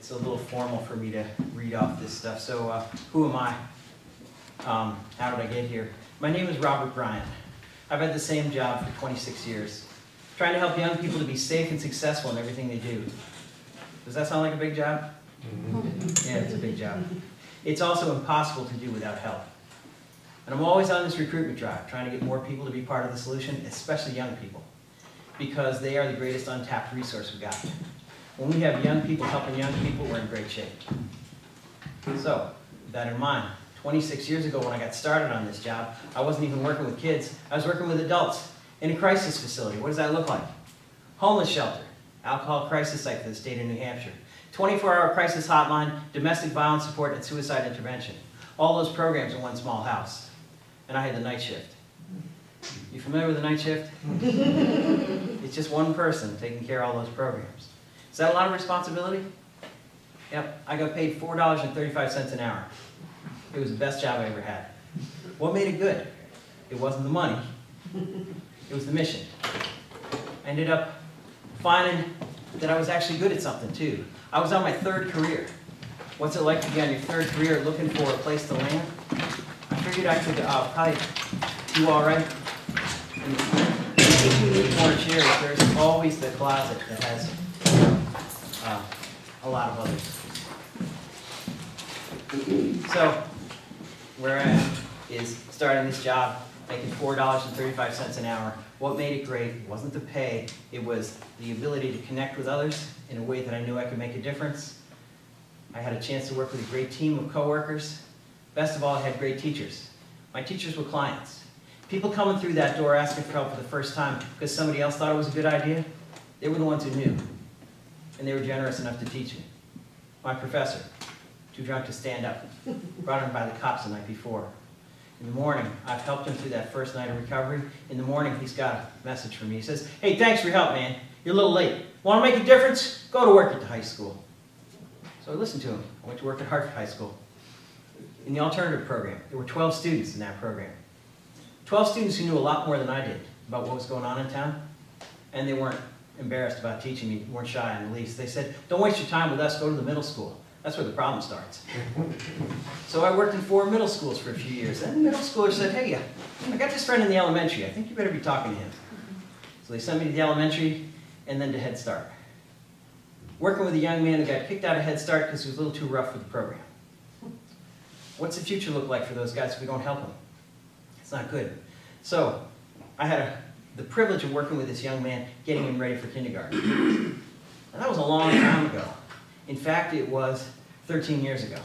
it's a little formal for me to read off this stuff. So who am I? How did I get here? My name is Robert Bryant. I've had the same job for 26 years, trying to help young people to be safe and successful in everything they do. Does that sound like a big job? Yeah, it's a big job. It's also impossible to do without help. And I'm always on this recruitment drive, trying to get more people to be part of the solution, especially young people, because they are the greatest untapped resource we've got. When we have young people helping young people, we're in great shape. So, with that in mind, 26 years ago when I got started on this job, I wasn't even working with kids. I was working with adults in a crisis facility. What does that look like? Homeless shelter, alcohol crisis site for the state of New Hampshire, 24-hour crisis hotline, domestic violence support, and suicide intervention. All those programs in one small house. And I had the night shift. You familiar with the night shift? It's just one person taking care of all those programs. Is that a lot of responsibility? Yep, I got paid $4.35 an hour. It was the best job I ever had. What made it good? It wasn't the money. It was the mission. I ended up finding that I was actually good at something too. I was on my third career. What's it like to be on your third career looking for a place to land? I figured I could probably do all right. And if you need more chairs, there's always the closet that has a lot of others. So, where I am is starting this job, making $4.35 an hour. What made it great wasn't the pay, it was the ability to connect with others in a way that I knew I could make a difference. I had a chance to work with a great team of coworkers. Best of all, I had great teachers. My teachers were clients. People coming through that door asking for help for the first time because somebody else thought it was a good idea, they were the ones who knew. And they were generous enough to teach me. My professor, too drunk to stand up, brought him by the cops the night before. In the morning, I've helped him through that first night of recovery. In the morning, he's got a message for me. He says, "Hey, thanks for your help, man. You're a little late. Want to make a difference? Go to work at the high school." So I listened to him. I went to work at Hartford High School. In the alternative program, there were 12 students in that program. 12 students who knew a lot more than I did about what was going on in town, and they weren't embarrassed about teaching me, weren't shy in the least. They said, "Don't waste your time with us, go to the middle school. That's where the problem starts." So I worked in 4 middle schools for a few years, and the middle schooler said, "Hey, I got this friend in the elementary. I think you better be talking to him." So they sent me to the elementary and then to Head Start. Working with a young man who got kicked out of Head Start because he was a little too rough for the program. What's the future look like for those guys if we don't help them? It's not good. So I had the privilege of working with this young man, getting him ready for kindergarten. And that was a long time ago. In fact, it was 13 years ago.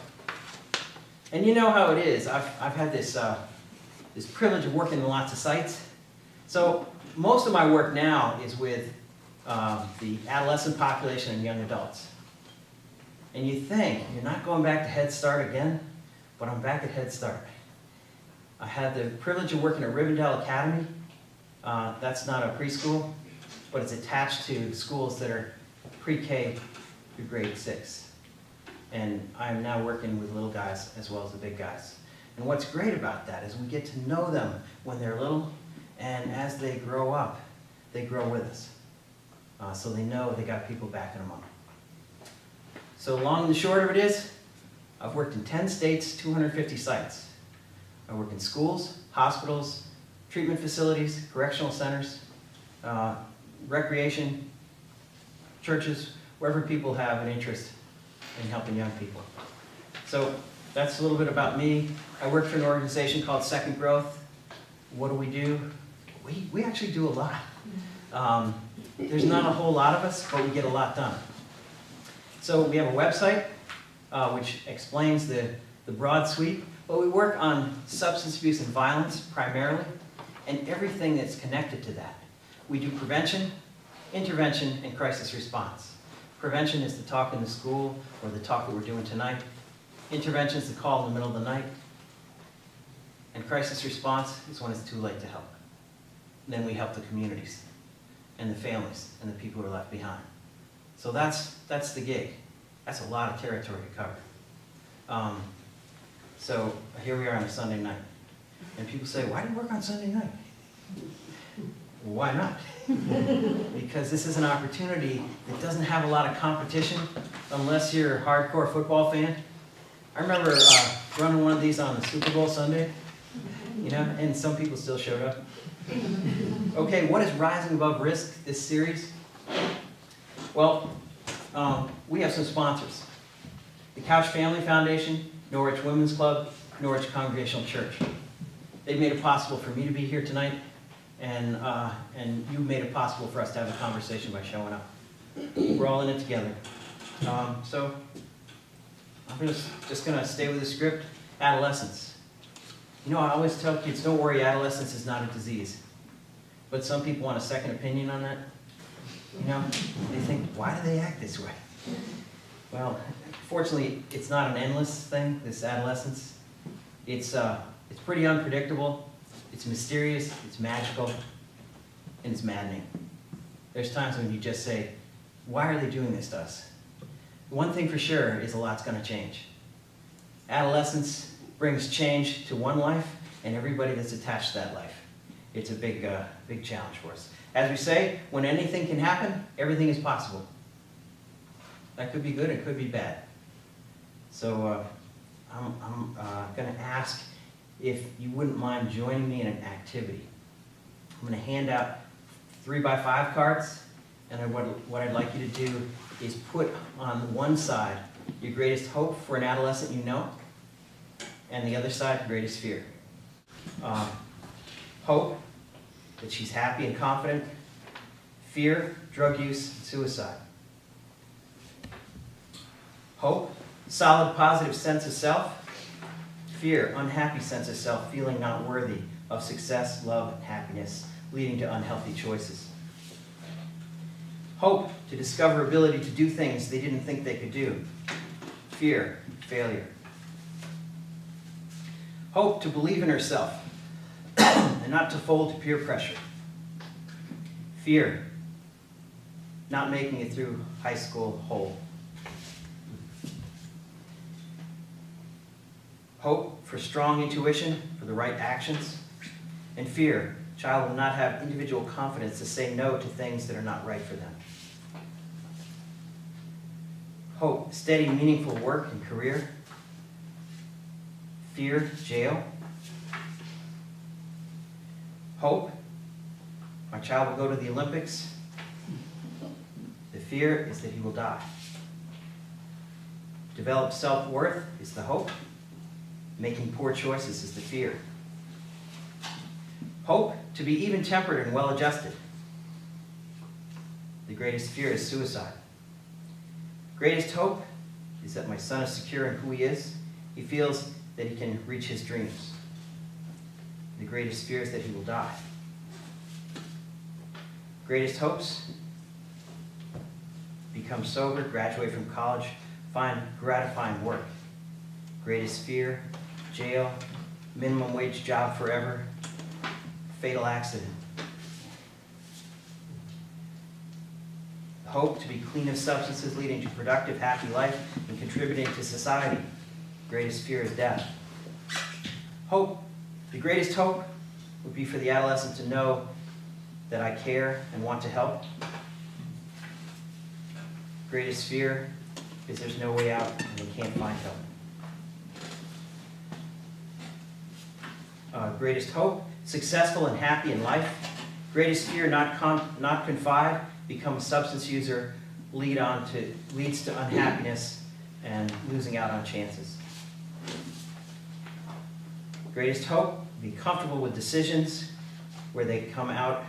And you know how it is. I've had this privilege of working in lots of sites. So most of my work now is with the adolescent population and young adults. And you think, you're not going back to Head Start again? But I'm back at Head Start. I had the privilege of working at Rivendell Academy. That's not a preschool, but it's attached to schools that are pre-K through grade 6. And I'm now working with little guys as well as the big guys. And what's great about that is we get to know them when they're little, and as they grow up, they grow with us. So they know they got people backing them up. So long and the short of it is, I've worked in 10 states, 250 sites. I work in schools, hospitals, treatment facilities, correctional centers, recreation, churches, wherever people have an interest in helping young people. So that's a little bit about me. I work for an organization called Second Growth. What do? We actually do a lot. There's not a whole lot of us, but we get a lot done. So we have a website which explains the broad sweep, but we work on substance abuse and violence primarily, and everything that's connected to that. We do prevention, intervention, and crisis response. Prevention is the talk in the school, or the talk that we're doing tonight. Intervention is the call in the middle of the night. And crisis response is when it's too late to help. And then we help the communities, and the families, and the people who are left behind. So that's the gig. That's a lot of territory to cover. So here we are on a Sunday night. And people say, "Why do you work on Sunday night?" Well, why not? Because this is an opportunity that doesn't have a lot of competition, unless you're a hardcore football fan. I remember running one of these on the Super Bowl Sunday, you know, and some people still showed up. Okay, what is Rising Above Risk, this series? Well, we have some sponsors. The Couch Family Foundation, Norwich Women's Club, Norwich Congregational Church. They've made it possible for me to be here tonight, and you made it possible for us to have a conversation by showing up. We're all in it together. So I'm just gonna stay with the script. Adolescence. You know, I always tell kids, don't worry, adolescence is not a disease. But some people want a second opinion on that. You know, they think, why do they act this way? Well, fortunately, it's not an endless thing, this adolescence. It's pretty unpredictable, it's mysterious, it's magical, and it's maddening. There's times when you just say, why are they doing this to us? One thing for sure is a lot's gonna change. Adolescence brings change to one life and everybody that's attached to that life. It's a big challenge for us. As we say, when anything can happen, everything is possible. That could be good, it could be bad. So I'm gonna ask if you wouldn't mind joining me in an activity. I'm gonna hand out 3x5 cards, and what I'd like you to do is put on one side your greatest hope for an adolescent you know, and the other side, greatest fear. Hope, that she's happy and confident. Fear, drug use, and suicide. Hope, solid, positive sense of self. Fear, unhappy sense of self, feeling not worthy of success, love, and happiness, leading to unhealthy choices. Hope, to discover ability to do things they didn't think they could do. Fear, failure. Hope, to believe in herself and not to fold to peer pressure. Fear, not making it through high school whole. Hope for strong intuition for the right actions. And fear, child will not have individual confidence to say no to things that are not right for them. Hope, steady, meaningful work and career. Fear, jail. Hope, my child will go to the Olympics. The fear is that he will die. Develop self-worth is the hope. Making poor choices is the fear. Hope, to be even-tempered and well-adjusted. The greatest fear is suicide. Greatest hope is that my son is secure in who he is. He feels that he can reach his dreams. The greatest fear is that he will die. Greatest hopes, become sober, graduate from college, find gratifying work. Greatest fear, jail, minimum wage job forever, fatal accident. Hope, to be clean of substances, leading to productive, happy life and contributing to society. Greatest fear is death. Hope, the greatest hope would be for the adolescent to know that I care and want to help. Greatest fear is there's no way out and they can't find help. Greatest hope, successful and happy in life. Greatest fear, not confide, become a substance user, leads to unhappiness and losing out on chances. Greatest hope, be comfortable with decisions where they come out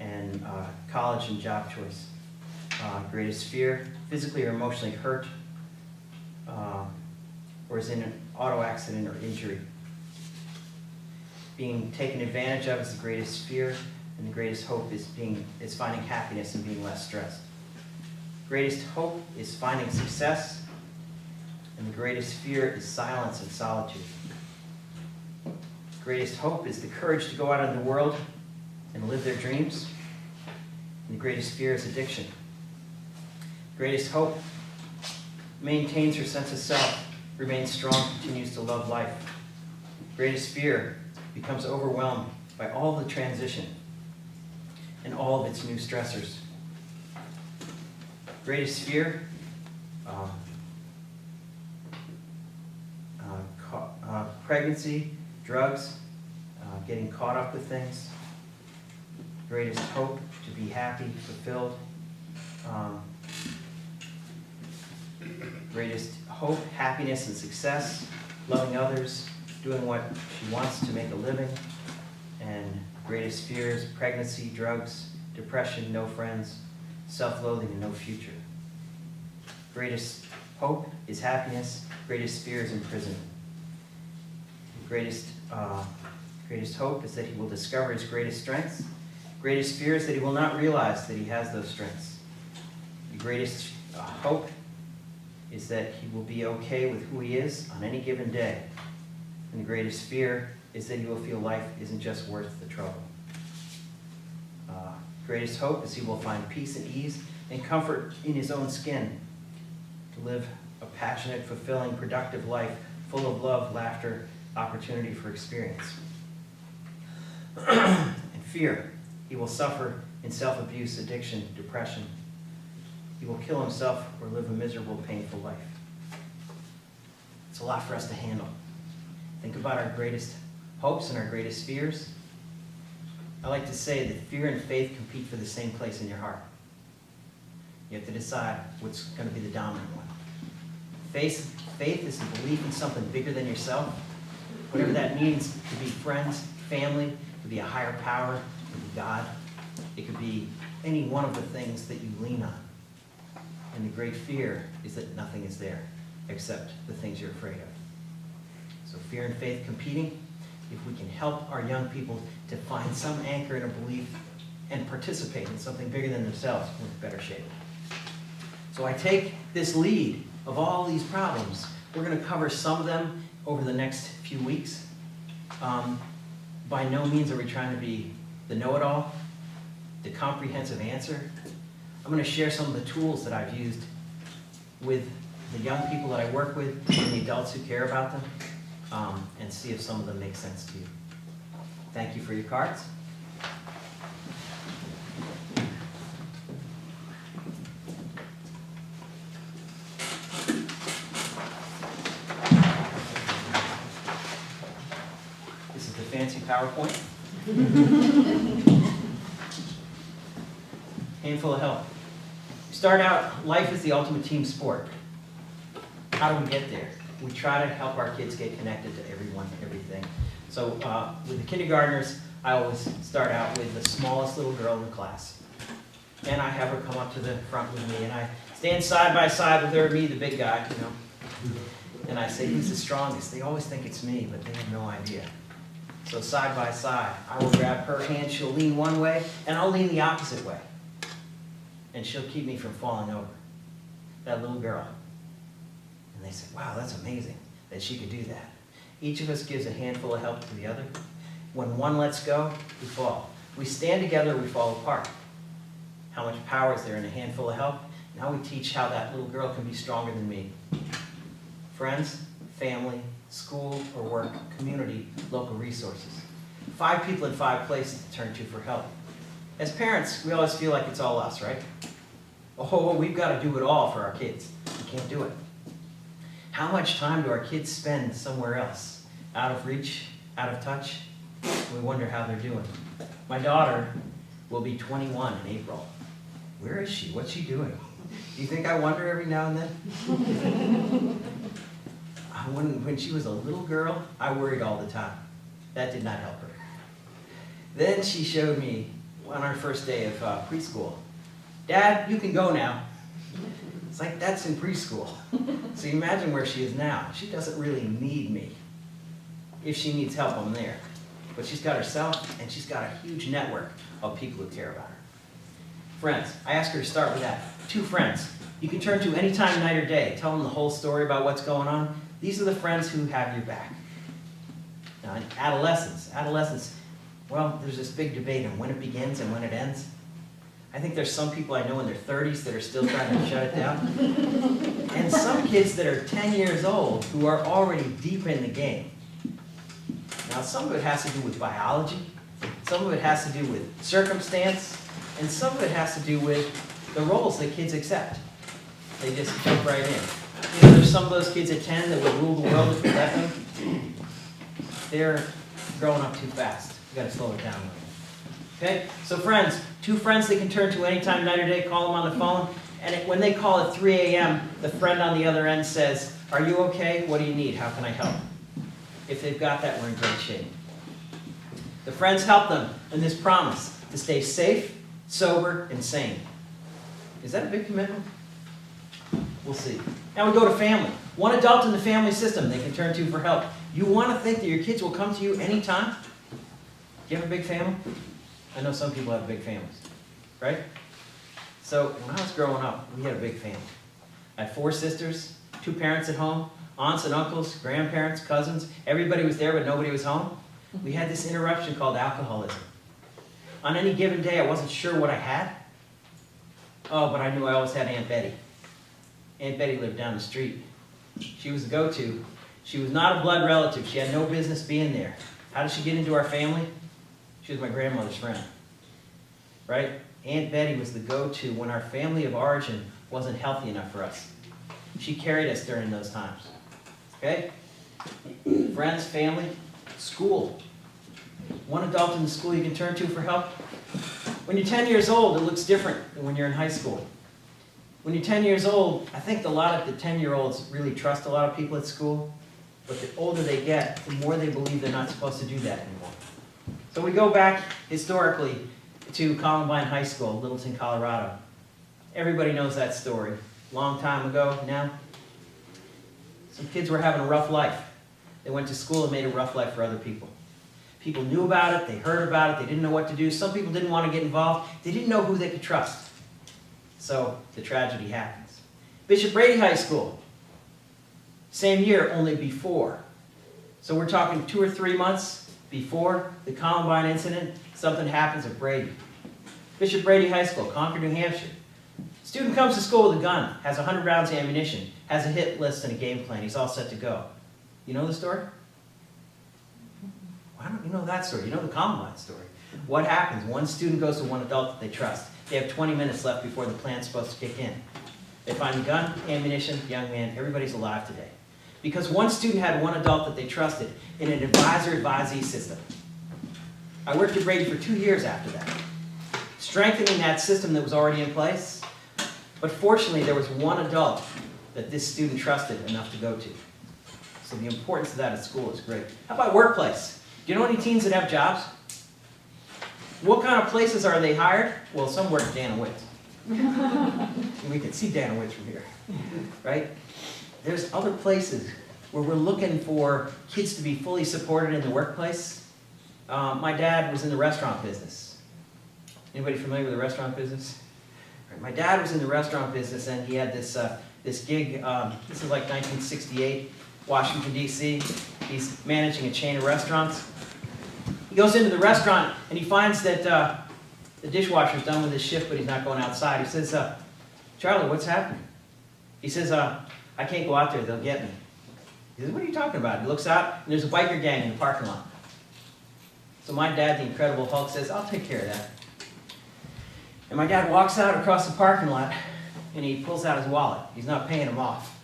and college and job choice. Greatest fear, physically or emotionally hurt, or is in an auto accident or injury. Being taken advantage of is the greatest fear, and the greatest hope is finding happiness and being less stressed. Greatest hope is finding success, and the greatest fear is silence and solitude. Greatest hope is the courage to go out in the world and live their dreams, and the greatest fear is addiction. Greatest hope maintains her sense of self, remains strong, continues to love life. Greatest fear becomes overwhelmed by all the transition and all of its new stressors. Greatest fear, pregnancy, drugs, getting caught up with things. Greatest hope, to be happy, fulfilled. Greatest hope, happiness and success, loving others, doing what she wants to make a living. And greatest fears, pregnancy, drugs, depression, no friends, self-loathing, and no future. Greatest hope is happiness. Greatest fear is imprisonment. Greatest hope is that he will discover his greatest strengths. Greatest fear is that he will not realize that he has those strengths. The greatest hope is that he will be okay with who he is on any given day. And the greatest fear is that he will feel life isn't just worth the trouble. Greatest hope is he will find peace and ease and comfort in his own skin to live a passionate, fulfilling, productive life full of love, laughter, opportunity for experience. And fear, he will suffer in self-abuse, addiction, depression. He will kill himself or live a miserable, painful life. It's a lot for us to handle. Think about our greatest hopes and our greatest fears. I like to say that fear and faith compete for the same place in your heart. You have to decide what's going to be the dominant one. Faith is the belief in something bigger than yourself. Whatever that means, it could be friends, family, it could be a higher power, it could be God. It could be any one of the things that you lean on. And the great fear is that nothing is there except the things you're afraid of. So fear and faith competing. If we can help our young people to find some anchor in a belief and participate in something bigger than themselves, we're in better shape. So I take this lead of all these problems. We're going to cover some of them over the next few weeks. By no means are we trying to be the know-it-all, the comprehensive answer. I'm going to share some of the tools that I've used with the young people that I work with and the adults who care about them, and see if some of them make sense to you. Thank you for your cards. This is the fancy PowerPoint. Handful of help. Start out, life is the ultimate team sport. How do we get there? We try to help our kids get connected to everyone, everything. So with the kindergartners, I always start out with the smallest little girl in the class. And I have her come up to the front with me, and I stand side by side with her, me, the big guy, you know. And I say, who's the strongest? They always think it's me, but they have no idea. So side by side, I will grab her hand, she'll lean one way, and I'll lean the opposite way. And she'll keep me from falling over. That little girl. And they said, wow, that's amazing that she could do that. Each of us gives a handful of help to the other. When one lets go, we fall. We stand together, we fall apart. How much power is there in a handful of help? Now we teach how that little girl can be stronger than me. Friends, family, school or work, community, local resources. 5 people in 5 places to turn to for help. As parents, we always feel like it's all us, right? Oh, we've got to do it all for our kids. We can't do it. How much time do our kids spend somewhere else? Out of reach, out of touch? We wonder how they're doing. My daughter will be 21 in April. Where is she? What's she doing? Do you think I wonder every now and then? When she was a little girl, I worried all the time. That did not help her. Then she showed me on our first day of preschool, Dad, you can go now. It's like, that's in preschool. So you imagine where she is now. She doesn't really need me. If she needs help, I'm there. But she's got herself, and she's got a huge network of people who care about her. Friends, I asked her to start with that. 2 friends. You can turn to any time, night or day. Tell them the whole story about what's going on. These are the friends who have your back. Now, in adolescence, well, there's this big debate on when it begins and when it ends. I think there's some people I know in their 30s that are still trying to shut it down. And some kids that are 10 years old who are already deep in the game. Now, some of it has to do with biology, some of it has to do with circumstance, and some of it has to do with the roles that kids accept. They just jump right in. You know, there's some of those kids at 10 that would rule the world if we let them. They're growing up too fast. You gotta slow it down. Okay? So friends, 2 friends they can turn to anytime, night or day, call them on the phone. And when they call at 3 a.m., the friend on the other end says, "Are you okay? What do you need? How can I help?" If they've got that, we're in great shape. The friends help them in this promise to stay safe, sober, and sane. Is that a big commitment? We'll see. Now we go to family. 1 adult in the family system they can turn to for help. You want to think that your kids will come to you anytime? Do you have a big family? I know some people have big families, right? So when I was growing up, we had a big family. I had 4 sisters, 2 parents at home, aunts and uncles, grandparents, cousins. Everybody was there, but nobody was home. We had this interruption called alcoholism. On any given day, I wasn't sure what I had. Oh, but I knew I always had Aunt Betty. Aunt Betty lived down the street. She was the go-to. She was not a blood relative. She had no business being there. How did she get into our family? She was my grandmother's friend, right? Aunt Betty was the go-to when our family of origin wasn't healthy enough for us. She carried us during those times, okay? Friends, family, school. 1 adult in the school you can turn to for help. When you're 10 years old, it looks different than when you're in high school. When you're 10 years old, I think a lot of the 10-year-olds really trust a lot of people at school, but the older they get, the more they believe they're not supposed to do that anymore. So we go back historically to Columbine High School, Littleton, Colorado. Everybody knows that story. Long time ago now. Some kids were having a rough life. They went to school and made a rough life for other people. People knew about it, they heard about it, they didn't know what to do. Some people didn't want to get involved. They didn't know who they could trust. So the tragedy happens. Bishop Brady High School. Same year, only before. So we're talking 2 or 3 months before the Columbine incident, something happens at Brady. Bishop Brady High School, Concord, New Hampshire. Student comes to school with a gun, has 100 rounds of ammunition, has a hit list and a game plan. He's all set to go. You know the story? Why don't you know that story? You know the Columbine story. What happens? 1 student goes to 1 adult that they trust. They have 20 minutes left before the plan's supposed to kick in. They find the gun, ammunition, young man, everybody's alive today. Because 1 student had 1 adult that they trusted in an advisor-advisee system. I worked at Brady for 2 years after that, strengthening that system that was already in place. But fortunately, there was 1 adult that this student trusted enough to go to. So the importance of that at school is great. How about workplace? Do you know any teens that have jobs? What kind of places are they hired? Well, some work at Dana Witt. And we can see Dana Witt from here, right? There's other places where we're looking for kids to be fully supported in the workplace. My dad was in the restaurant business. Anybody familiar with the restaurant business? Right, my dad was in the restaurant business, and he had this gig. This is like 1968, Washington, D.C. He's managing a chain of restaurants. He goes into the restaurant, and he finds that the dishwasher's done with his shift, but he's not going outside. He says, "Charlie, what's happening?" He says, "I can't go out there. They'll get me." He says, "What are you talking about?" He looks out, and there's a biker gang in the parking lot. So my dad, the Incredible Hulk, says, "I'll take care of that." And my dad walks out across the parking lot, and he pulls out his wallet. He's not paying him off.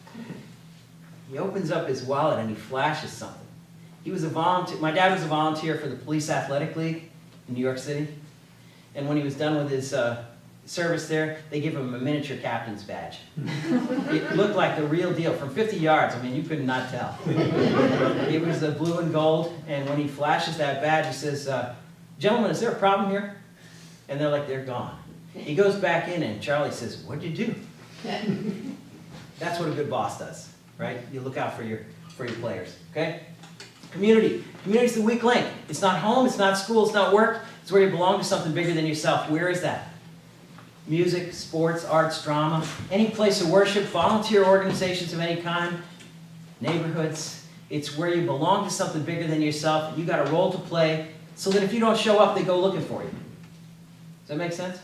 He opens up his wallet, and he flashes something. He was a volunteer. My dad was a volunteer for the Police Athletic League in New York City. And when he was done with his service there, they give him a miniature captain's badge. It looked like the real deal. From 50 yards, I mean, you could not tell. It was the blue and gold, and when he flashes that badge, he says, "Gentlemen, is there a problem here?" And they're like, "They're gone." He goes back in, and Charlie says, "What'd you do?" That's what a good boss does, right? You look out for your players, okay? Community. Community's the weak link. It's not home, it's not school, it's not work. It's where you belong to something bigger than yourself. Where is that? Music, sports, arts, drama, any place of worship, volunteer organizations of any kind, neighborhoods. It's where you belong to something bigger than yourself, and you got a role to play, so that if you don't show up, they go looking for you. Does that make sense?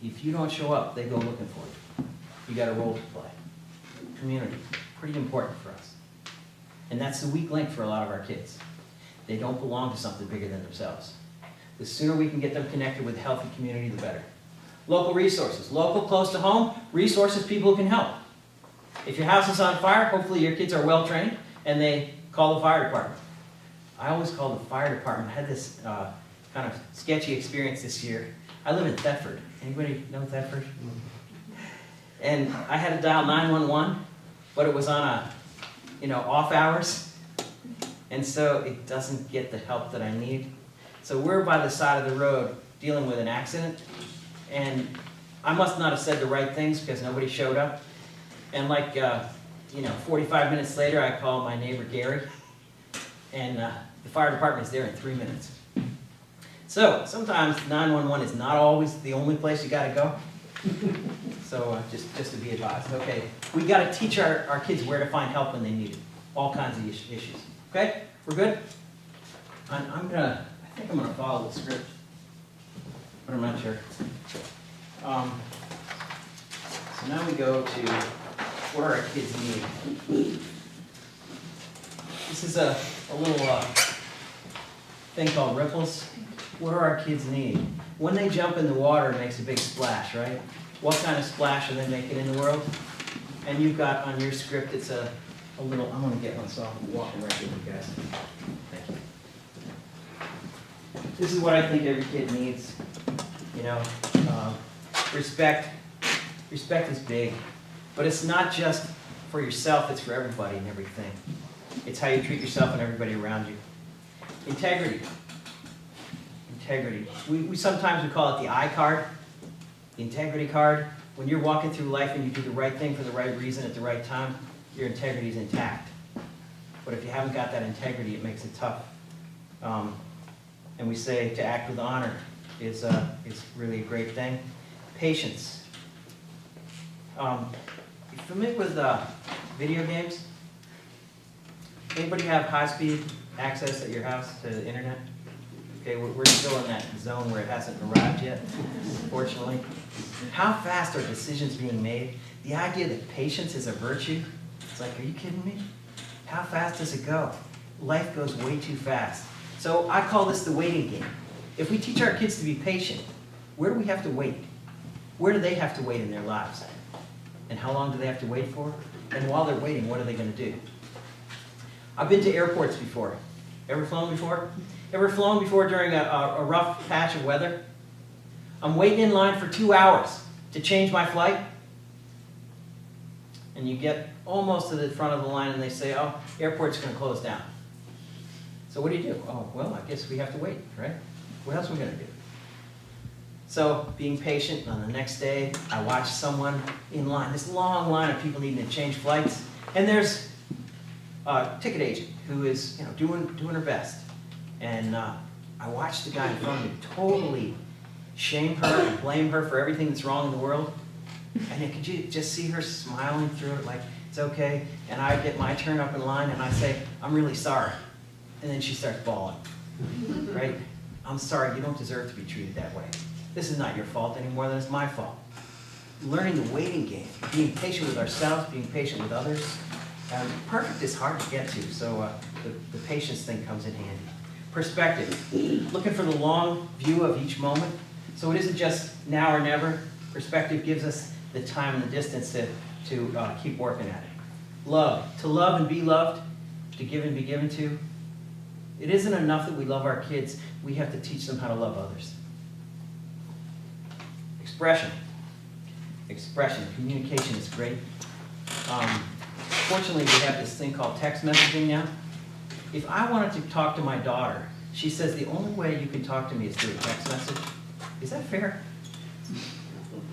If you don't show up, they go looking for you. You got a role to play. Community, pretty important for us. And that's the weak link for a lot of our kids. They don't belong to something bigger than themselves. The sooner we can get them connected with a healthy community, the better. Local resources. Local, close to home, resources, people who can help. If your house is on fire, hopefully your kids are well trained and they call the fire department. I always call the fire department. I had this kind of sketchy experience this year. I live in Thetford. Anybody know Thetford? And I had to dial 911, but it was on a, off hours. And so it doesn't get the help that I need. So we're by the side of the road dealing with an accident. And I must not have said the right things because nobody showed up. And 45 minutes later, I call my neighbor Gary. And the fire department is there in 3 minutes. So sometimes 911 is not always the only place you got to go. So just to be advised. Okay, we got to teach our kids where to find help when they need it. All kinds of issues. Okay, we're good. I think I'm gonna follow the script, but I'm not sure. So now we go to what our kids need. This is a little thing called ripples. What do our kids need? When they jump in the water, it makes a big splash, right? What kind of splash are they making in the world? And you've got on your script, it's a little, I'm gonna get one so I'm walking right with you guys. Thank you. This is what I think every kid needs. Respect. Respect is big, but it's not just for yourself, it's for everybody and everything. It's how you treat yourself and everybody around you. Integrity. Integrity. We sometimes call it the I card, the integrity card. When you're walking through life and you do the right thing for the right reason at the right time, your integrity is intact. But if you haven't got that integrity, it makes it tough. And we say to act with honor is really a great thing. Patience. You familiar with video games? Anybody have high-speed access at your house to the internet? Okay, we're still in that zone where it hasn't arrived yet, fortunately. How fast are decisions being made? The idea that patience is a virtue, it's like, are you kidding me? How fast does it go? Life goes way too fast. So I call this the waiting game. If we teach our kids to be patient, where do we have to wait? Where do they have to wait in their lives? And how long do they have to wait for? And while they're waiting, what are they going to do? I've been to airports before. Ever flown before? Ever flown before during a rough patch of weather? I'm waiting in line for 2 hours to change my flight. And you get almost to the front of the line and they say, oh, airport's going to close down. So what do you do? Oh, well, I guess we have to wait, right? What else are we going to do? So being patient, on the next day, I watched someone in line, this long line of people needing to change flights. And there's a ticket agent who is doing her best. And I watched the guy in front of me totally shame her and blame her for everything that's wrong in the world. And could you just see her smiling through it like, it's okay. And I get my turn up in line and I say, I'm really sorry. And then she starts bawling, right? I'm sorry, you don't deserve to be treated that way. This is not your fault any more than it's my fault. Learning the waiting game, being patient with ourselves, being patient with others. Perfect is hard to get to, so the patience thing comes in handy. Perspective, looking for the long view of each moment. So it isn't just now or never. Perspective gives us the time and the distance to keep working at it. Love, to love and be loved, to give and be given to. It isn't enough that we love our kids. We have to teach them how to love others. Expression. Expression. Communication is great. Fortunately, we have this thing called text messaging now. If I wanted to talk to my daughter, she says the only way you can talk to me is through a text message. Is that fair?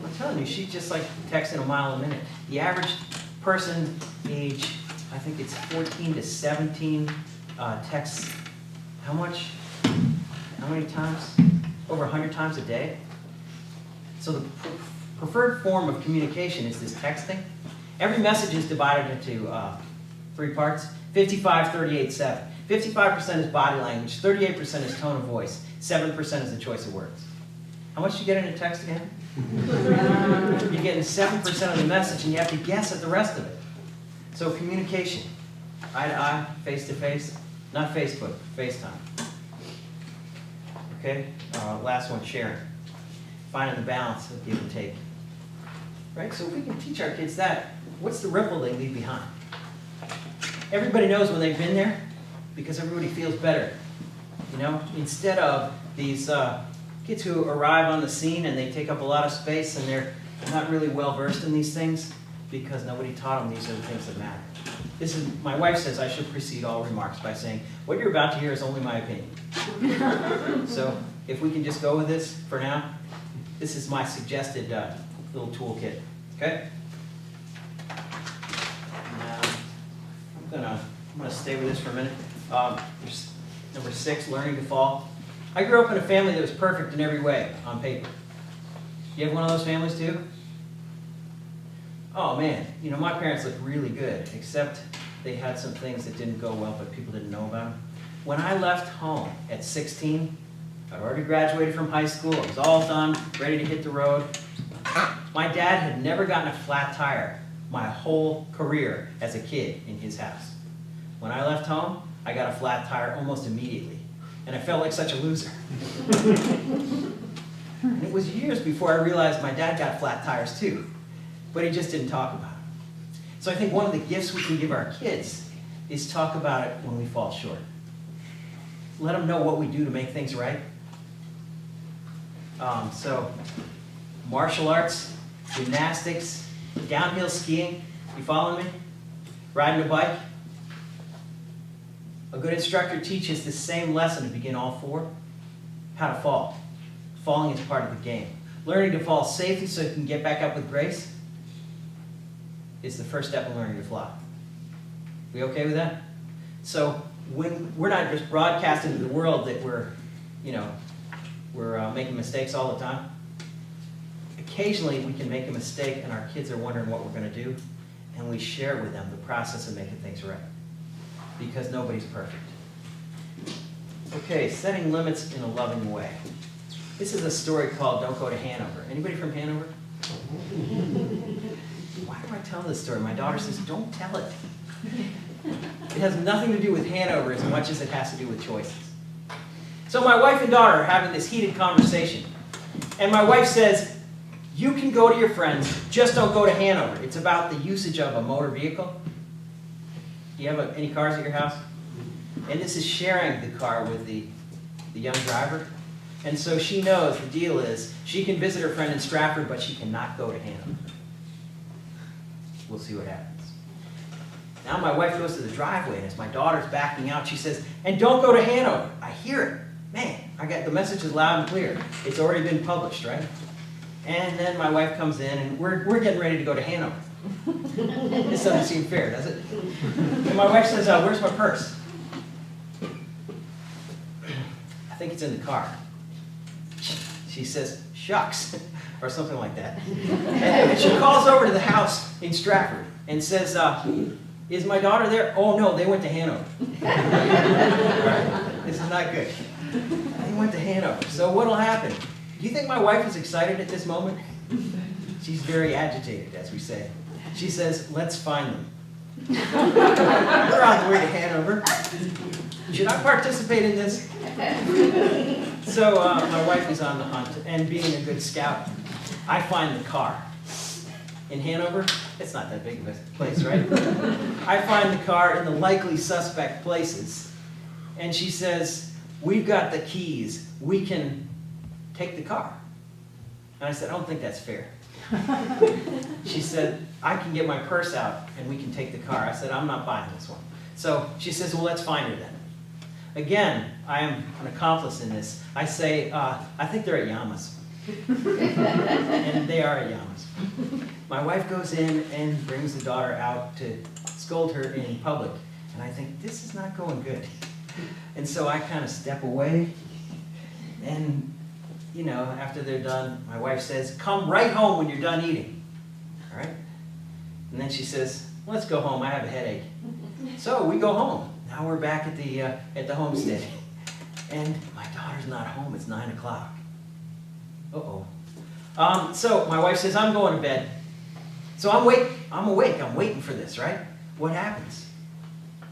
I'm telling you, she's just like texting a mile a minute. The average person age, I think it's 14 to 17, texts how much? How many times? Over 100 times a day. So the preferred form of communication is this texting. Every message is divided into 3 parts, 55, 38, 7. 55% is body language, 38% is tone of voice, 7% is the choice of words. How much do you get in a text again? You're getting 7% of the message and you have to guess at the rest of it. So communication, eye to eye, face to face, not Facebook, FaceTime. Okay, last one, sharing. finding the balance of give and take. Right? So if we can teach our kids that, what's the ripple they leave behind? Everybody knows when they've been there because everybody feels better. You know, instead of these kids who arrive on the scene and they take up a lot of space and they're not really well versed in these things because nobody taught them these are the things that matter. This is, my wife says I should precede all remarks by saying, what you're about to hear is only my opinion. So if we can just go with this for now, this is my suggested little toolkit. Okay? Now, I'm gonna stay with this for a minute. There's number 6, learning to fall. I grew up in a family that was perfect in every way on paper. You have one of those families too? Oh man, you know, my parents looked really good, except they had some things that didn't go well, but people didn't know about them. When I left home at 16, I'd already graduated from high school, I was all done, ready to hit the road. My dad had never gotten a flat tire my whole career as a kid in his house. When I left home, I got a flat tire almost immediately, and I felt like such a loser. And it was years before I realized my dad got flat tires too, but he just didn't talk about it. So I think one of the gifts we can give our kids is talk about it when we fall short. Let them know what we do to make things right. So martial arts, gymnastics, downhill skiing, you following me? Riding a bike. A good instructor teaches the same lesson to begin all 4. How to fall. Falling is part of the game. Learning to fall safely so you can get back up with grace is the first step in learning to fly. We okay with that? So when we're not just broadcasting to the world that we're making mistakes all the time. Occasionally we can make a mistake and our kids are wondering what we're going to do, and we share with them the process of making things right. Because nobody's perfect. Okay, setting limits in a loving way. This is a story called Don't Go to Hanover. Anybody from Hanover? Why do I tell this story? My daughter says, don't tell it. It has nothing to do with Hanover as much as it has to do with choices. So my wife and daughter are having this heated conversation. And my wife says, you can go to your friends, just don't go to Hanover. It's about the usage of a motor vehicle. Do you have any cars at your house? And this is sharing the car with the young driver. And so she knows the deal is she can visit her friend in Stratford, but she cannot go to Hanover. We'll see what happens. Now my wife goes to the driveway, and as my daughter's backing out, she says, and don't go to Hanover. I hear it. Man, I got the message is loud and clear. It's already been published, right? And then my wife comes in, and we're getting ready to go to Hanover. This doesn't seem fair, does it? And my wife says, where's my purse? I think it's in the car. She says, shucks, or something like that. And she calls over to the house in Stratford and says, is my daughter there? Oh no, they went to Hanover. Right? This is not good. They went to Hanover. So what'll happen? Do you think my wife is excited at this moment? She's very agitated, as we say. She says, let's find them. We're on the way to Hanover. Should I participate in this? So my wife is on the hunt, and being a good scout, I find the car. In Hanover, it's not that big of a place, right? I find the car in the likely suspect places, and she says, we've got the keys, we can take the car. And I said, I don't think that's fair. She said, I can get my purse out and we can take the car. I said, I'm not buying this one. So she says, well, let's find her then. Again, I am an accomplice in this. I say, I think they're at Yama's. And they are at Yama's. My wife goes in and brings the daughter out to scold her in public. And I think, this is not going good. And so I kind of step away. And, you know, after they're done, my wife says, come right home when you're done eating. All right? And then she says, let's go home, I have a headache. So we go home. Now we're back at the homestead. And my daughter's not home, it's 9 o'clock. Uh-oh. So my wife says, I'm going to bed. So I'm awake, I'm waiting for this, right? What happens?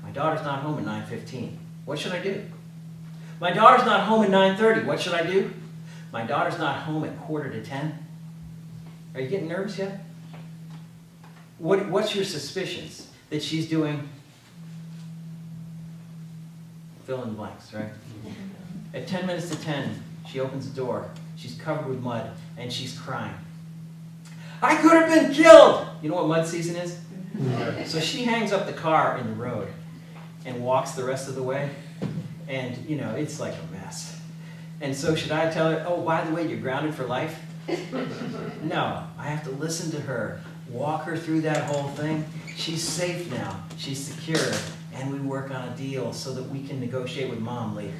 My daughter's not home at 9:15. What should I do? My daughter's not home at 9:30. What should I do? My daughter's not home at 9:45. Are you getting nervous yet? What's your suspicions? That she's doing fill in the blanks, right? At 10 minutes to 10, she opens the door. She's covered with mud, and she's crying. I could have been killed! You know what mud season is? So she hangs up the car in the road and walks the rest of the way. And, it's like a mess. And so should I tell her, oh, by the way, you're grounded for life? No, I have to listen to her, walk her through that whole thing. She's safe now. She's secure. And we work on a deal so that we can negotiate with Mom later.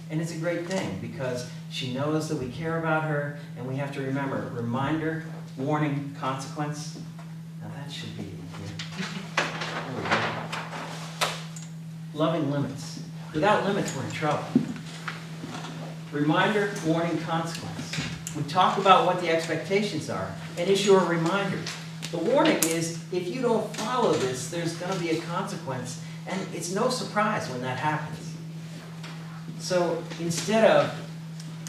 And it's a great thing because she knows that we care about her, and we have to remember, reminder, warning, consequence. Now that should be in here. There we go. Loving limits. Without limits, we're in trouble. Reminder, warning, consequence. We talk about what the expectations are and issue a reminder. The warning is, if you don't follow this, there's going to be a consequence, and it's no surprise when that happens. So instead of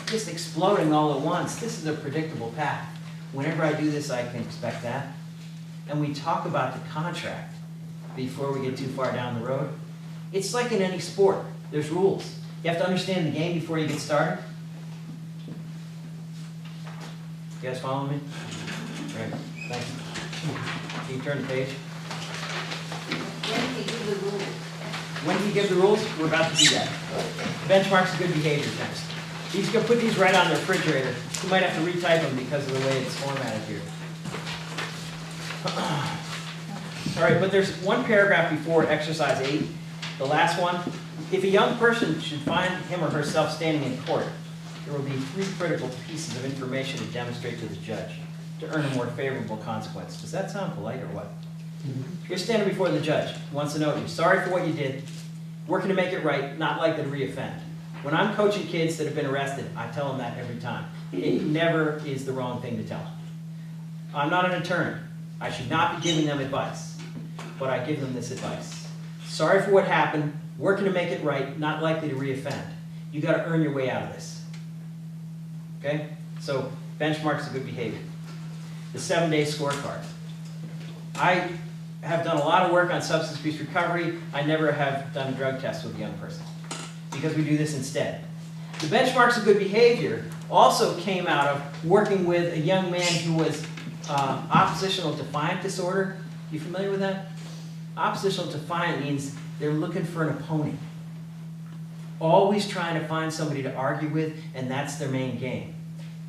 just exploding all at once, this is a predictable path. Whenever I do this, I can expect that. And we talk about the contract before we get too far down the road. It's like in any sport. There's rules. You have to understand the game before you get started. You guys following me? Great. Thanks. Can you turn the page? When do you give the rules? When do you give the rules? We're about to do that. Benchmarks of good behavior next. You can put these right on the refrigerator. You might have to retype them because of the way it's formatted here. All right, but there's one paragraph before exercise 8, the last one. If a young person should find him or herself standing in court, there will be 3 critical pieces of information to demonstrate to the judge to earn a more favorable consequence. Does that sound polite or what? You're standing before the judge. He wants to know you're sorry for what you did, working to make it right, not likely to reoffend. When I'm coaching kids that have been arrested, I tell them that every time. It never is the wrong thing to tell them. I'm not an attorney. I should not be giving them advice, but I give them this advice. Sorry for what happened, working to make it right, not likely to reoffend. You got to earn your way out of this. Okay? So, benchmarks of good behavior. The 7-day scorecard. I have done a lot of work on substance abuse recovery. I never have done drug tests with a young person because we do this instead. The benchmarks of good behavior also came out of working with a young man who was oppositional defiant disorder. You familiar with that? Oppositional defiant means they're looking for an opponent. Always trying to find somebody to argue with, and that's their main game.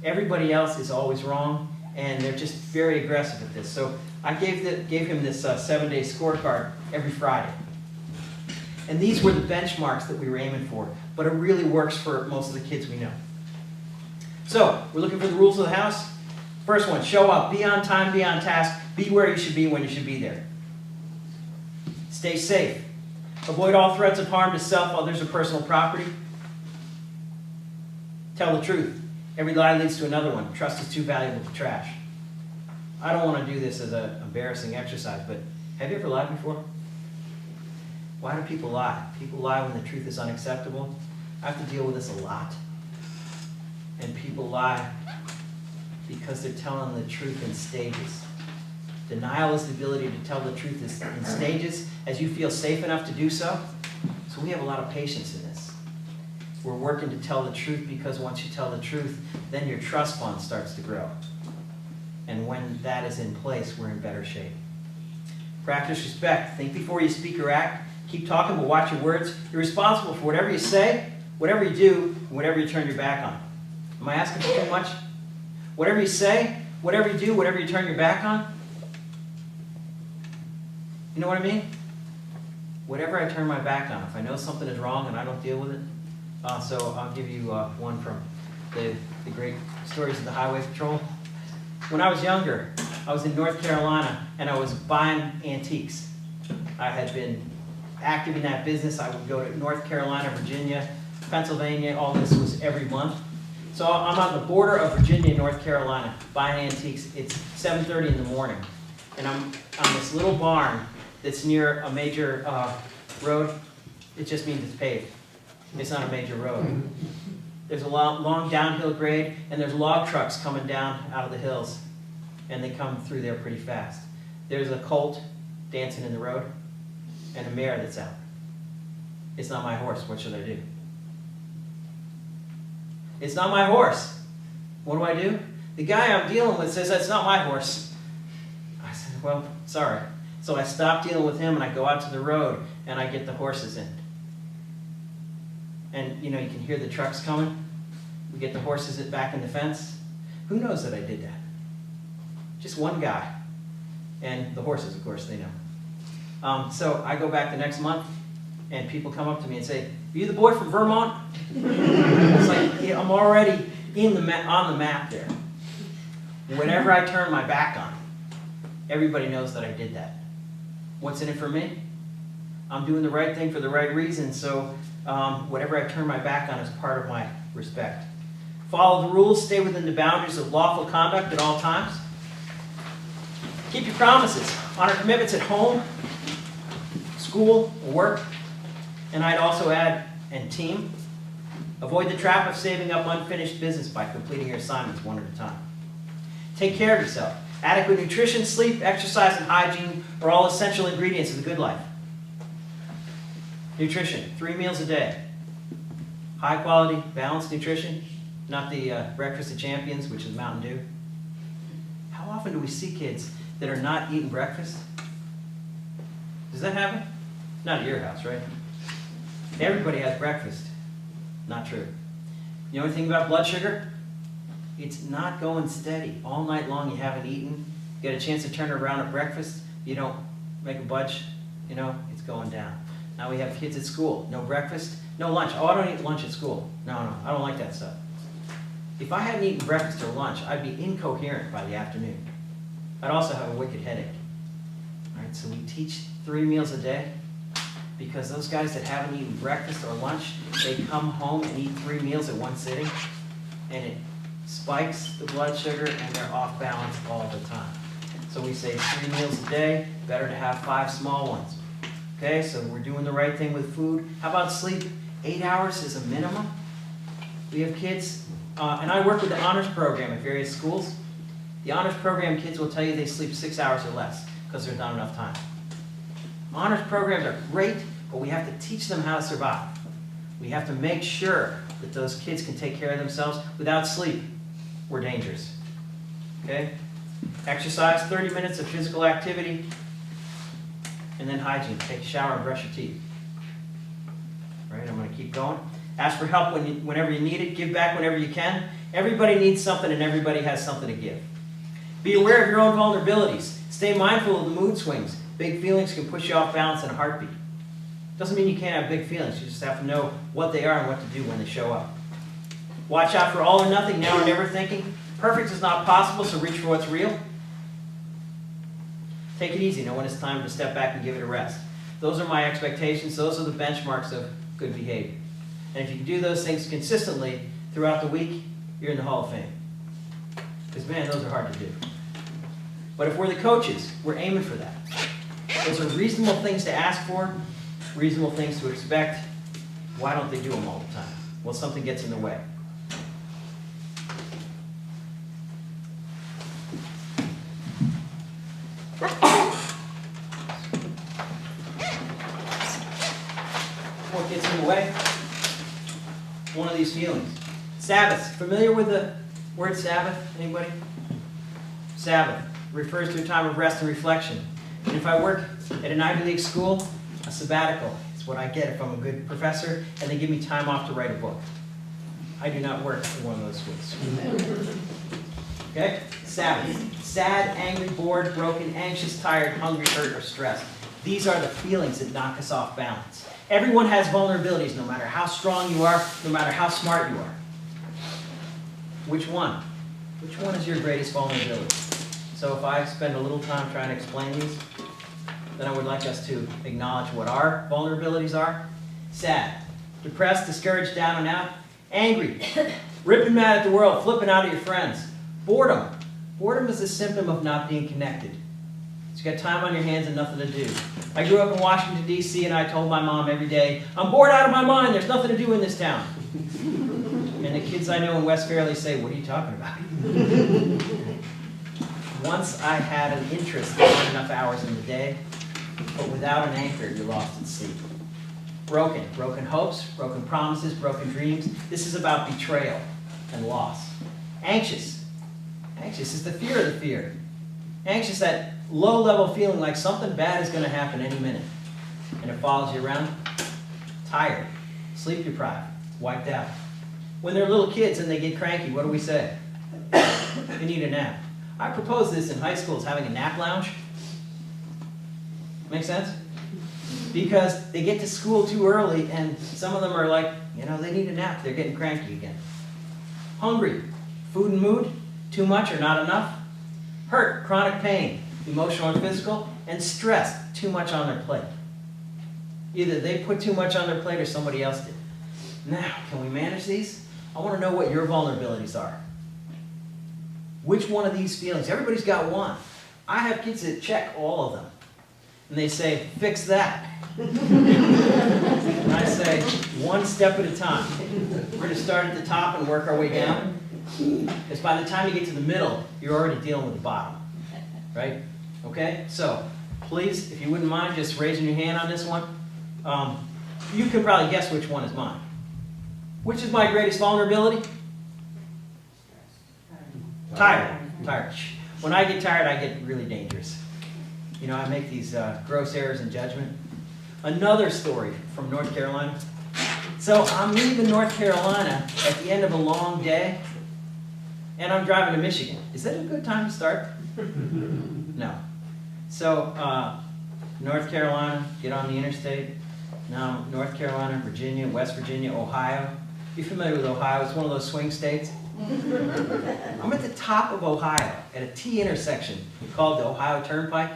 Everybody else is always wrong, and they're just very aggressive at this. So I gave him this 7-day scorecard every Friday. And these were the benchmarks that we were aiming for, but it really works for most of the kids we know. So, we're looking for the rules of the house. First one, show up, be on time, be on task, be where you should be when you should be there. Stay safe. Avoid all threats of harm to self, others, or personal property. Tell the truth. Every lie leads to another one. Trust is too valuable to trash. I don't want to do this as an embarrassing exercise, but have you ever lied before? Why do people lie? People lie when the truth is unacceptable. I have to deal with this a lot. And people lie because they're telling the truth in stages. Denial is the ability to tell the truth in stages as you feel safe enough to do so. So we have a lot of patience in this. We're working to tell the truth because once you tell the truth, then your trust fund starts to grow. And when that is in place, we're in better shape. Practice respect. Think before you speak or act. Keep talking, but watch your words. You're responsible for whatever you say, whatever you do, and whatever you turn your back on. Am I asking for too much? Whatever you say, whatever you do, whatever you turn your back on. You know what I mean? Whatever I turn my back on. If I know something is wrong and I don't deal with it. So I'll give you one from the great stories of the Highway Patrol. When I was younger, I was in North Carolina and I was buying antiques. I had been active in that business. I would go to North Carolina, Virginia, Pennsylvania. All this was every month. So I'm on the border of Virginia and North Carolina buying antiques. It's 7:30 in the morning. And I'm on this little barn that's near a major road. It just means it's paved. It's not a major road. There's a long downhill grade, and there's log trucks coming down out of the hills, and they come through there pretty fast. There's a colt dancing in the road, and a mare that's out. It's not my horse. What should I do? It's not my horse. What do? The guy I'm dealing with says that's not my horse. I said, well, sorry. So I stop dealing with him, and I go out to the road, and I get the horses in. And, you can hear the trucks coming. We get the horses back in the fence. Who knows that I did that? Just one guy. And the horses, of course, they know. So I go back the next month, and people come up to me and say, "Are you the boy from Vermont?" It's like, yeah, I'm already on the map there. Whenever I turn my back on, everybody knows that I did that. What's in it for me? I'm doing the right thing for the right reason, so whatever I turn my back on is part of my respect. Follow the rules, stay within the boundaries of lawful conduct at all times. Keep your promises. Honor commitments at home, school, work, and I'd also add, and team. Avoid the trap of saving up unfinished business by completing your assignments one at a time. Take care of yourself. Adequate nutrition, sleep, exercise, and hygiene are all essential ingredients of the good life. Nutrition, 3 meals a day. High quality, balanced nutrition, not the breakfast of champions, which is Mountain Dew. How often do we see kids that are not eating breakfast? Does that happen? Not at your house, right? Everybody has breakfast. Not true. You know anything about blood sugar? It's not going steady. All night long you haven't eaten. You get a chance to turn it around at breakfast, you don't make a budge, it's going down. Now we have kids at school. No breakfast, no lunch. Oh, I don't eat lunch at school. No, I don't like that stuff. If I hadn't eaten breakfast or lunch, I'd be incoherent by the afternoon. I'd also have a wicked headache. All right, so we teach 3 meals a day because those guys that haven't eaten breakfast or lunch, they come home and eat 3 meals at one sitting, and it spikes the blood sugar and they're off balance all the time. So we say 3 meals a day, better to have 5 small ones. Okay, so we're doing the right thing with food. How about sleep? 8 hours is a minimum. We have kids, and I work with the honors program at various schools. The honors program kids will tell you they sleep 6 hours or less because there's not enough time. Honors programs are great, but we have to teach them how to survive. We have to make sure that those kids can take care of themselves. Without sleep, we're dangerous. Okay? Exercise, 30 minutes of physical activity, and then hygiene. Take a shower and brush your teeth. Right? I'm going to keep going. Ask for help whenever you need it. Give back whenever you can. Everybody needs something, and everybody has something to give. Be aware of your own vulnerabilities. Stay mindful of the mood swings. Big feelings can push you off balance in a heartbeat. Doesn't mean you can't have big feelings. You just have to know what they are and what to do when they show up. Watch out for all or nothing, now or never thinking. Perfect is not possible, so reach for what's real. Take it easy. Know when it's time to step back and give it a rest. Those are my expectations. Those are the benchmarks of good behavior. And if you can do those things consistently throughout the week, you're in the Hall of Fame. Because, man, those are hard to do. But if we're the coaches, we're aiming for that. Those are reasonable things to ask for, reasonable things to expect. Why don't they do them all the time? Well, something gets in the way. What gets in the way? One of these feelings. Sabbath. Familiar with the word Sabbath? Anybody? Sabbath refers to a time of rest and reflection. And if I work at an Ivy League school, a sabbatical is what I get if I'm a good professor, and they give me time off to write a book. I do not work in one of those schools. Okay? Sabbath. Sad, angry, bored, broken, anxious, tired, hungry, hurt, or stressed. These are the feelings that knock us off balance. Everyone has vulnerabilities, no matter how strong you are, no matter how smart you are. Which one? Which one is your greatest vulnerability? So if I spend a little time trying to explain these, then I would like us to acknowledge what our vulnerabilities are. Sad, depressed, discouraged, down and out. Angry, ripping mad at the world, flipping out at your friends. Boredom. Boredom is a symptom of not being connected. So you got time on your hands and nothing to do. I grew up in Washington, D.C., and I told my mom every day, I'm bored out of my mind, there's nothing to do in this town. And And the kids I know in West Fairleigh say, what are you talking about? Once I had an interest in not enough hours in the day, but without an anchor, you're lost at sea. Broken hopes, broken promises, broken dreams. This is about betrayal and loss. Anxious is the fear of the fear. Anxious, that low-level feeling like something bad is going to happen any minute. And it follows you around. Tired, sleep deprived, wiped out. When they're little kids and they get cranky, what do we say? They need a nap. I proposed this in high school as having a nap lounge. Make sense? Because they get to school too early and some of them are like, they need a nap. They're getting cranky again. Hungry, food and mood, too much or not enough. Hurt, chronic pain, emotional and physical. And stressed, too much on their plate. Either they put too much on their plate or somebody else did. Now, can we manage these? I want to know what your vulnerabilities are. Which one of these feelings? Everybody's got one. I have kids that check all of them. And they say, fix that. And I say, one step at a time. We're going to start at the top and work our way down. Because by the time you get to the middle, you're already dealing with the bottom. Right? Okay? So, please, if you wouldn't mind just raising your hand on this one. You can probably guess which one is mine. Which is my greatest vulnerability? Tired. When I get tired, I get really dangerous. I make these gross errors in judgment. Another story from North Carolina. So I'm leaving North Carolina at the end of a long day, and I'm driving to Michigan. Is that a good time to start? No. So North Carolina, get on the interstate. Now North Carolina, Virginia, West Virginia, Ohio. You familiar with Ohio? It's one of those swing states. I'm at the top of Ohio at a T intersection called the Ohio Turnpike.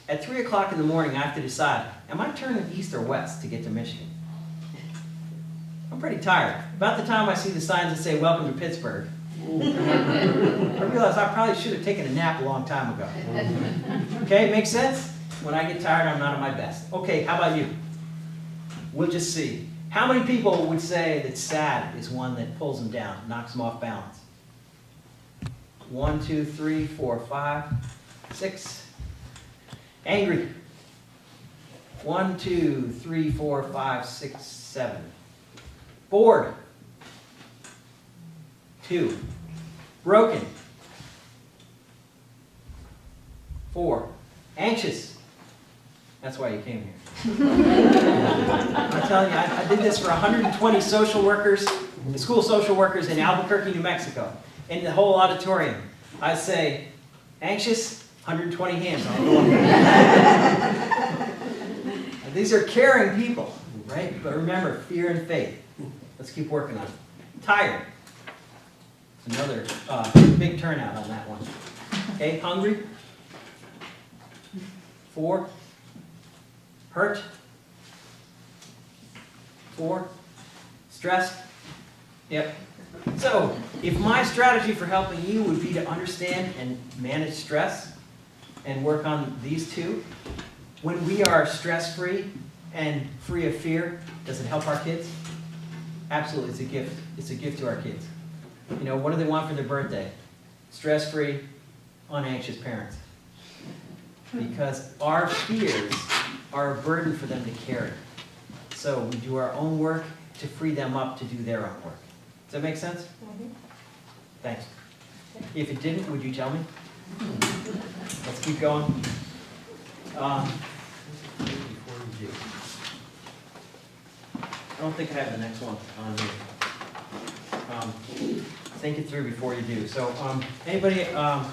At 3 o'clock in the morning, I have to decide, am I turning east or west to get to Michigan? I'm pretty tired. About the time I see the signs that say, welcome to Pittsburgh, I realize I probably should have taken a nap a long time ago. Okay, makes sense? When I get tired, I'm not at my best. Okay, how about you? We'll just see. How many people would say that sad is one that pulls them down, knocks them off balance? 1, 2, 3, 4, 5, 6. Angry. 1, 2, 3, 4, 5, 6, 7. Bored. 2. Broken. 4. Anxious. That's why you came here. I'm telling you, I did this for 120 social workers, school social workers in Albuquerque, New Mexico. In the whole auditorium, I say, anxious, 120 hands. These are caring people, right? But remember, fear and faith. Let's keep working on it. Tired. Another big turnout on that one. Okay, hungry. 4. Hurt. 4. Stressed. Yep. So, if my strategy for helping you would be to understand and manage stress and work on these two, when we are stress-free and free of fear, does it help our kids? Absolutely, it's a gift. It's a gift to our kids. What do they want for their birthday? Stress-free, unanxious parents. Because our fears are a burden for them to carry. So we do our own work to free them up to do their own work. Does that make sense? Mm-hmm. Thanks. If it didn't, would you tell me? Let's keep going. Before we do, I don't think I have the next one on here. Think it through before you do. So, anybody, I'm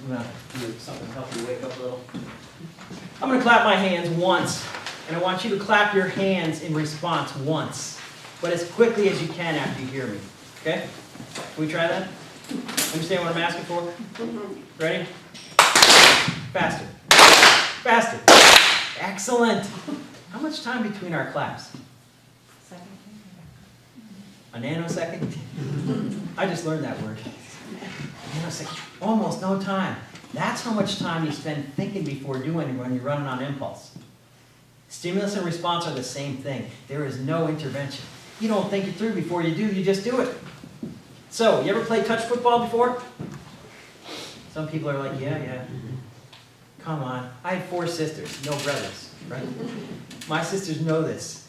going to do something to help you wake up a little. I'm going to clap my hands once, and I want you to clap your hands in response once, but as quickly as you can after you hear me. Okay? Can we try that? Understand what I'm asking for? Mm-hmm. Ready? Faster. Faster. Excellent. How much time between our claps? A nanosecond? I just learned that word. A nanosecond. Almost no time. That's how much time you spend thinking before doing when you're running on impulse. Stimulus and response are the same thing. There is no intervention. You don't think it through before you do, you just do it. So, you ever played touch football before? Some people are like, yeah. Come on. I had 4 sisters, no brothers, right? My sisters know this.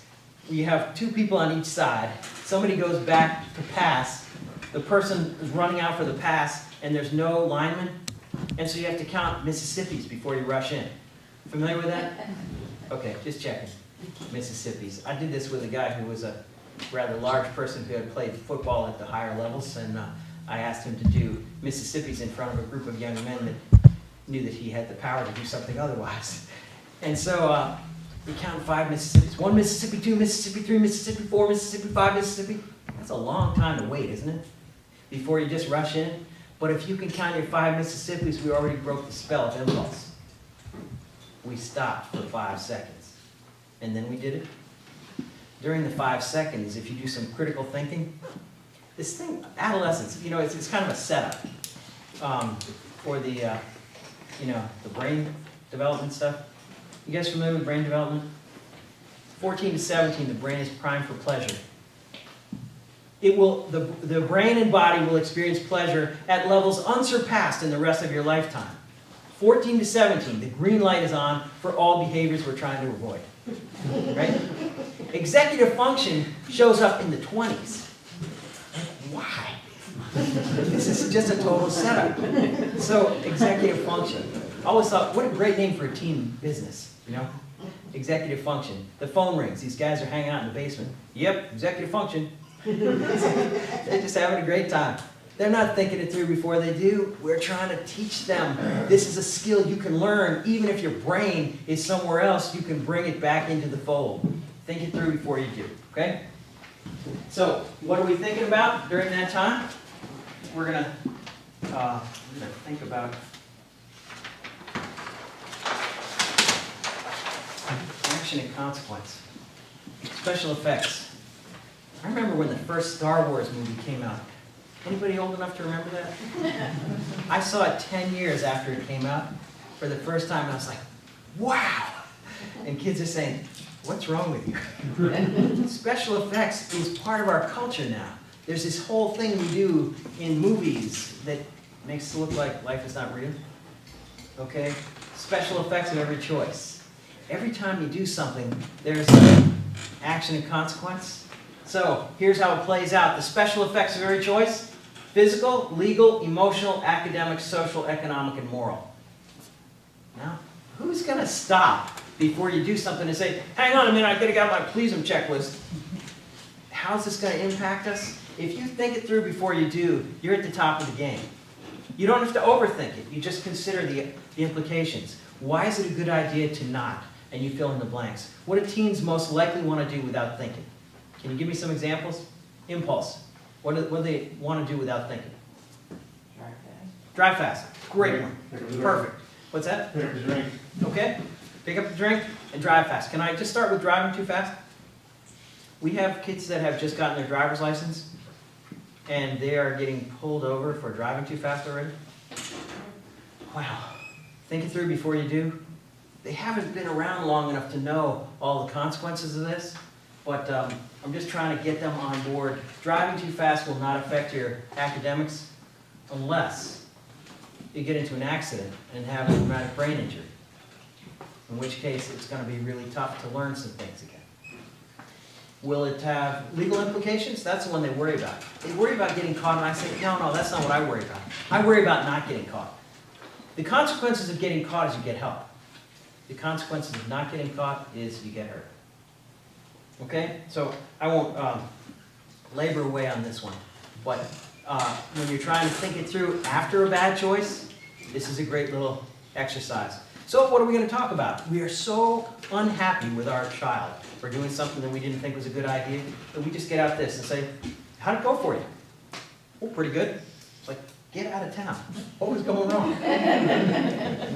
You have 2 people on each side. Somebody goes back to pass. The person is running out for the pass, and there's no lineman. And so you have to count Mississippis before you rush in. Familiar with that? Okay, just checking. Mississippis. I did this with a guy who was a rather large person who had played football at the higher levels, and I asked him to do Mississippis in front of a group of young men that knew that he had the power to do something otherwise. And so we counted 5 Mississippis. 1 Mississippi, 2 Mississippi, 3 Mississippi, 4 Mississippi, 5 Mississippi. That's a long time to wait, isn't it? Before you just rush in. But if you can count your 5 Mississippis, we already broke the spell of impulse. We stopped for 5 seconds. And then we did it. During the 5 seconds, if you do some critical thinking, this thing, adolescence, it's kind of a setup for the brain development stuff. You guys familiar with brain development? 14 to 17, the brain is primed for pleasure. The brain and body will experience pleasure at levels unsurpassed in the rest of your lifetime. 14 to 17, the green light is on for all behaviors we're trying to avoid. Right? Executive function shows up in the 20s. Why? This is just a total setup. So, executive function. I always thought, what a great name for a team business, Executive function. The phone rings. These guys are hanging out in the basement. Yep, executive function. They're just having a great time. They're not thinking it through before they do. We're trying to teach them. This is a skill you can learn. Even if your brain is somewhere else, you can bring it back into the fold. Think it through before you do, okay? So, what are we thinking about during that time? We're going to think about action and consequence. Special effects. I remember when the first Star Wars movie came out. Anybody old enough to remember that? I saw it 10 years after it came out for the first time, and I was like, wow! And kids are saying, what's wrong with you? Special effects is part of our culture now. There's this whole thing we do in movies that makes it look like life is not real. Okay? Special effects of every choice. Every time you do something, there's action and consequence. So, here's how it plays out. The special effects of every choice: physical, legal, emotional, academic, social, economic, and moral. Now, who's going to stop before you do something and say, hang on a minute, I gotta get out my please-em checklist? How's this going to impact us? If you think it through before you do, you're at the top of the game. You don't have to overthink it. You just consider the implications. Why is it a good idea to not? And you fill in the blanks. What do teens most likely want to do without thinking? Can you give me some examples? Impulse. What do they want to do without thinking? Drive fast. Great one. Perfect. What's that? Pick up the drink. Okay. Pick up the drink and drive fast. Can I just start with driving too fast? We have kids that have just gotten their driver's license, and they are getting pulled over for driving too fast already. Wow. Think it through before you do. They haven't been around long enough to know all the consequences of this, but I'm just trying to get them on board. Driving too fast will not affect your academics unless you get into an accident and have a traumatic brain injury, in which case it's going to be really tough to learn some things again. Will it have legal implications? That's the one they worry about. They worry about getting caught, and I say, no, that's not what I worry about. I worry about not getting caught. The consequences of getting caught is you get help. The consequences of not getting caught is you get hurt. Okay? So I won't labor away on this one. But when you're trying to think it through after a bad choice, this is a great little exercise. So what are we going to talk about? We are so unhappy with our child for doing something that we didn't think was a good idea that we just get out this and say, how'd it go for you? Oh, pretty good. It's like, get out of town. What was going wrong?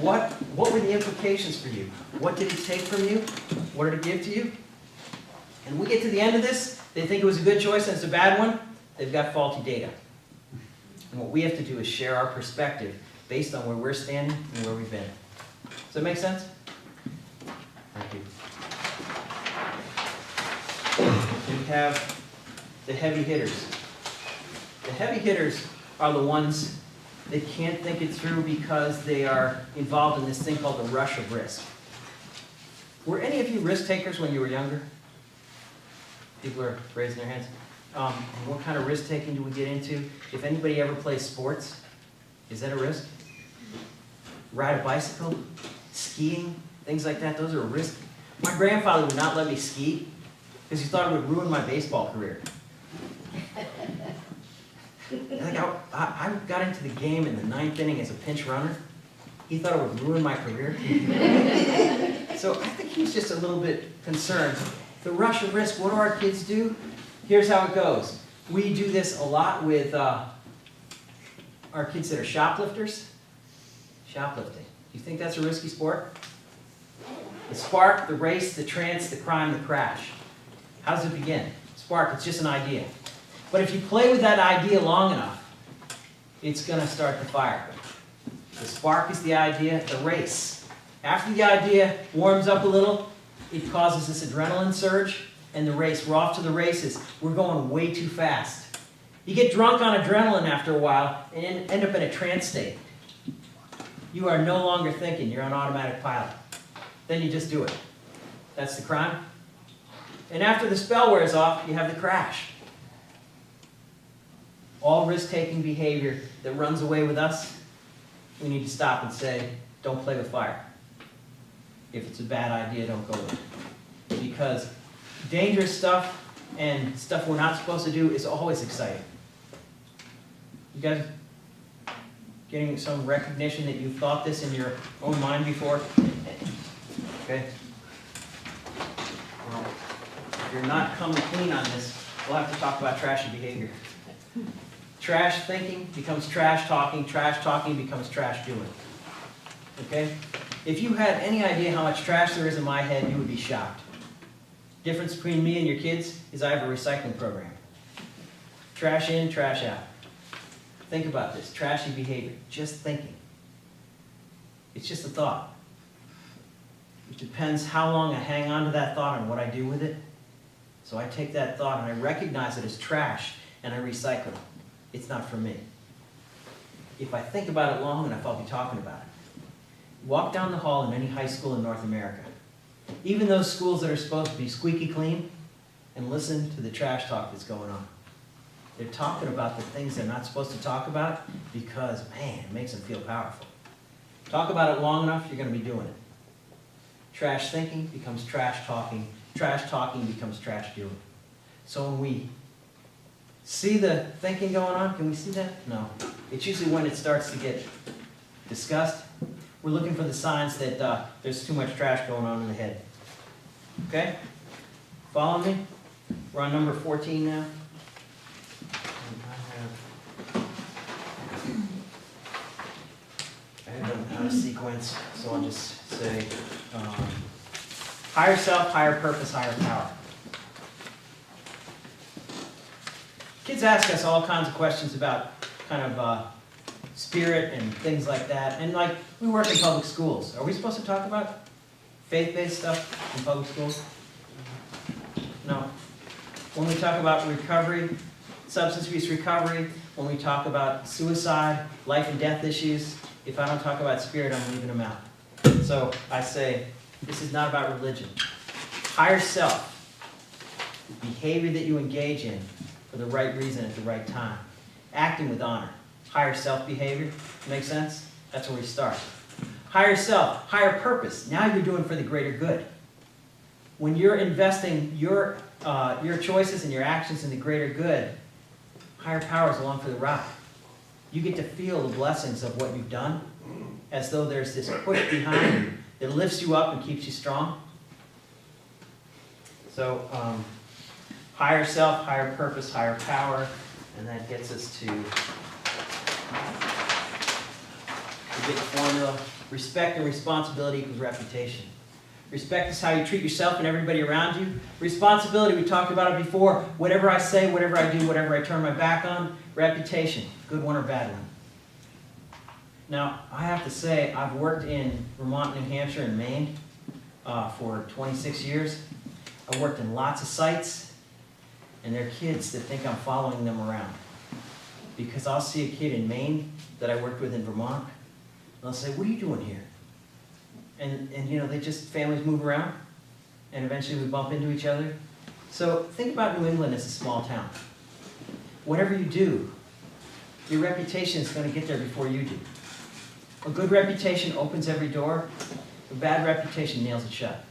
What were the implications for you? What did it take from you? What did it give to you? And we get to the end of this, they think it was a good choice and it's a bad one, they've got faulty data. And what we have to do is share our perspective based on where we're standing and where we've been. Does that make sense? Thank you. We have the heavy hitters. The heavy hitters are the ones that can't think it through because they are involved in this thing called the rush of risk. Were any of you risk takers when you were younger? People are raising their hands. What kind of risk taking do we get into? If anybody ever plays sports, is that a risk? Ride a bicycle, skiing, things like that, those are a risk. My grandfather would not let me ski because he thought it would ruin my baseball career. Like I got into the game in the 9th inning as a pinch runner. He thought it would ruin my career. So I think he's just a little bit concerned. The rush of risk, what do our kids do? Here's how it goes. We do this a lot with our kids that are shoplifters. Shoplifting. You think that's a risky sport? The spark, the race, the trance, the crime, the crash. How does it begin? Spark, it's just an idea. But if you play with that idea long enough, it's going to start the fire. The spark is the idea, the race. After the idea warms up a little, it causes this adrenaline surge, and the race. We're off to the races. We're going way too fast. You get drunk on adrenaline after a while and end up in a trance state. You are no longer thinking. You're on automatic pilot. Then you just do it. That's the crime. And after the spell wears off, you have the crash. All risk-taking behavior that runs away with us, we need to stop and say, don't play with fire. If it's a bad idea, don't go with it. Because dangerous stuff and stuff we're not supposed to do is always exciting. You guys getting some recognition that you've thought this in your own mind before? Okay? Well, if you're not coming clean on this, we'll have to talk about trashy behavior. Trash thinking becomes trash talking becomes trash doing. Okay? If you had any idea how much trash there is in my head, you would be shocked. Difference between me and your kids is I have a recycling program. Trash in, trash out. Think about this, trashy behavior, just thinking. It's just a thought. It depends how long I hang on to that thought and what I do with it. So I take that thought and I recognize it as trash and I recycle it. It's not for me. If I think about it long enough, I'll be talking about it. Walk down the hall in any high school in North America, even those schools that are supposed to be squeaky clean, and listen to the trash talk that's going on. They're talking about the things they're not supposed to talk about because, man, it makes them feel powerful. Talk about it long enough, you're going to be doing it. Trash thinking becomes trash talking becomes trash doing. So when we see the thinking going on, can we see that? No. It's usually when it starts to get discussed. We're looking for the signs that there's too much trash going on in the head. Okay? Follow me? We're on number 14 now. I have them out of sequence, so I'll just say higher self, higher purpose, higher power. Kids ask us all kinds of questions about kind of spirit and things like that. And like, we work in public schools. Are we supposed to talk about faith-based stuff in public schools? No. When we talk about recovery, substance abuse recovery, when we talk about suicide, life and death issues, if I don't talk about spirit, I'm leaving them out. So I say, this is not about religion. Higher self, the behavior that you engage in for the right reason at the right time. Acting with honor. Higher self behavior. Make sense? That's where we start. Higher self, higher purpose. Now you're doing for the greater good. When you're investing your choices and your actions in the greater good, higher power is along for the ride. You get to feel the blessings of what you've done as though there's this push behind you that lifts you up and keeps you strong. So, higher self, higher purpose, higher power, and that gets us to the big formula. Respect and responsibility equals reputation. Respect is how you treat yourself and everybody around you. Responsibility, we talked about it before. Whatever I say, whatever I do, whatever I turn my back on. Reputation, good one or bad one. Now, I have to say, I've worked in Vermont, New Hampshire, and Maine for 26 years. I've worked in lots of sites. and they're kids that think I'm following them around. Because I'll see a kid in Maine that I worked with in Vermont, and they'll say, what are you doing here? And you know, they just, families move around, and eventually we bump into each other. So think about New England as a small town. Whatever you do, your reputation is going to get there before you do. A good reputation opens every door, a bad reputation nails it shut.